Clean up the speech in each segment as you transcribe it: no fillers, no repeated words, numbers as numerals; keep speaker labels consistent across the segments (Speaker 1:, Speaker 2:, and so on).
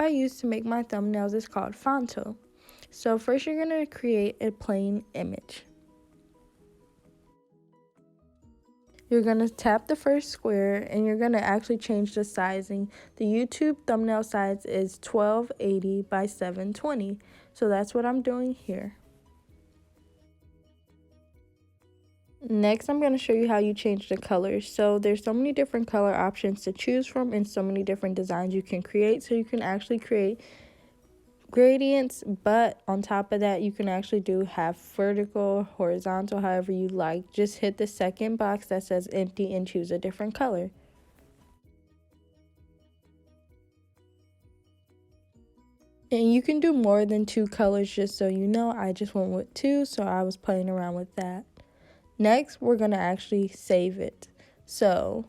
Speaker 1: I use to make my thumbnails is called Fonto. So first you're going to create a plain image. You're going to tap the first square and you're going to actually change the sizing. The YouTube thumbnail size is 1280 by 720. So that's what I'm doing here. Next, I'm going to show you how you change the colors. So there's so many different color options to choose from and so many different designs you can create. So you can actually create gradients, but on top of that, you can actually do half vertical, horizontal, however you like. Just hit the second box that says empty and choose a different color. And you can do more than 2 colors, just so you know. I just went with 2, so I was playing around with that. Next, we're going to actually save it. So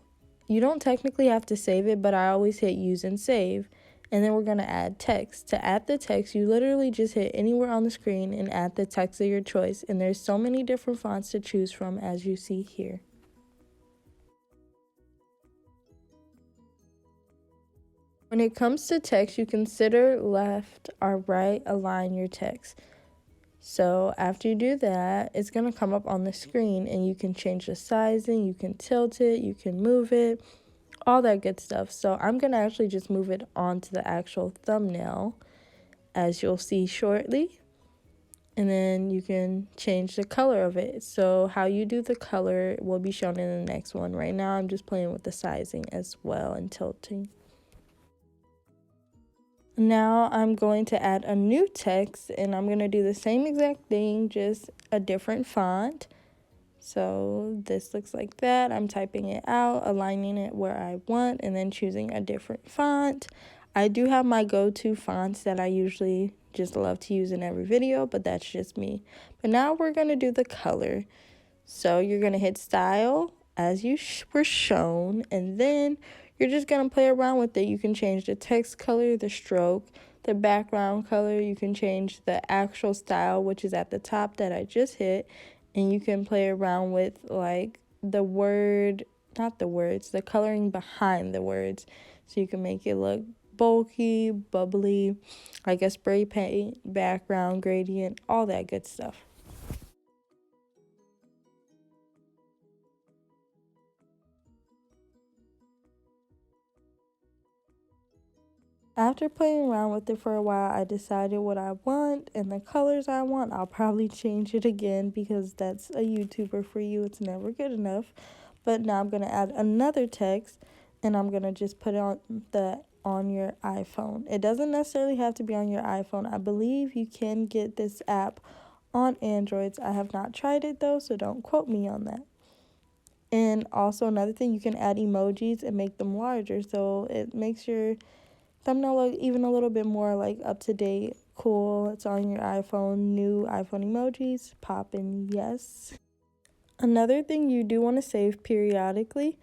Speaker 1: you don't technically have to save it, but I always hit use and save. And then we're going to add text. To add the text, you literally just hit anywhere on the screen and add the text of your choice. And there's so many different fonts to choose from, as you see here. When it comes to text, you consider left or right align your text. So after you do that, it's going to come up on the screen and you can change the sizing, you can tilt it, you can move it, all that good stuff. So I'm going to actually just move it onto the actual thumbnail, as you'll see shortly. And then you can change the color of it. So how you do the color will be shown in the next one. Right now I'm just playing with the sizing as well and tilting. Now I'm going to add a new text and I'm going to do the same exact thing, just a different font. So this looks like that. I'm typing it out, aligning it where I want, and then choosing a different font. I do have my go-to fonts that I usually just love to use in every video, but that's just me. But now we're going to do the color. So you're going to hit style as you were shown, and then you're just going to play around with it. You can change the text color, the stroke, the background color. You can change the actual style, which is at the top that I just hit. And you can play around with like the word, not the words, the coloring behind the words. So you can make it look bulky, bubbly, like a spray paint, background, gradient, all that good stuff. After playing around with it for a while, I decided what I want and the colors I want. I'll probably change it again because that's a YouTuber for you. It's never good enough. But now I'm going to add another text and I'm going to just put it on your iPhone. It doesn't necessarily have to be on your iPhone. I believe you can get this app on Androids. I have not tried it though, so don't quote me on that. And also another thing, you can add emojis and make them larger, so it makes your thumbnail look even a little bit more like up to date, cool. It's on your iPhone, new iPhone emojis, poppin', yes. Another thing, you do want to save periodically.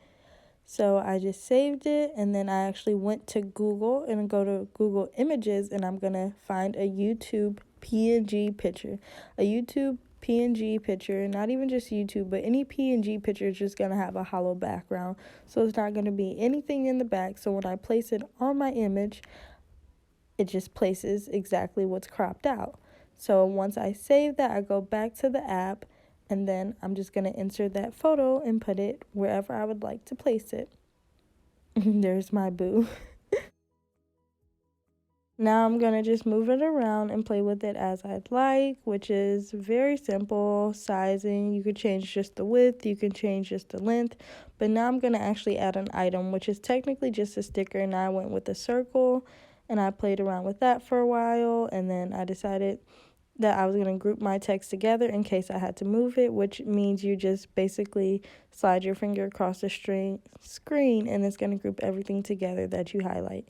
Speaker 1: So I just saved it and then I actually went to Google and go to Google Images and I'm going to find a YouTube PNG picture. A YouTube PNG picture, not even just YouTube, but any PNG picture is just going to have a hollow background. So it's not going to be anything in the back. So when I place it on my image, it just places exactly what's cropped out. So once I save that, I go back to the app and then I'm just going to insert that photo and put it wherever I would like to place it. There's my boo. Now I'm going to just move it around and play with it as I'd like, which is very simple. Sizing, you could change just the width, you can change just the length. But now I'm going to actually add an item, which is technically just a sticker. And I went with a circle and I played around with that for a while. And then I decided that I was going to group my text together in case I had to move it, which means you just basically slide your finger across the screen and it's going to group everything together that you highlight.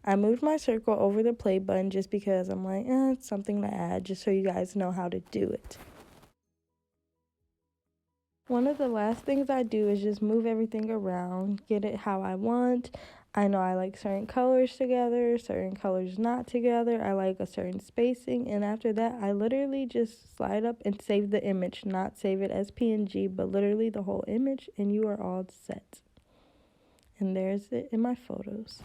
Speaker 1: I moved my circle over the play button just because I'm like, it's something to add, just so you guys know how to do it. One of the last things I do is just move everything around, get it how I want. I know I like certain colors together, certain colors not together. I like a certain spacing. And after that, I literally just slide up and save the image, not save it as PNG, but literally the whole image, and you are all set. And there's it in my photos.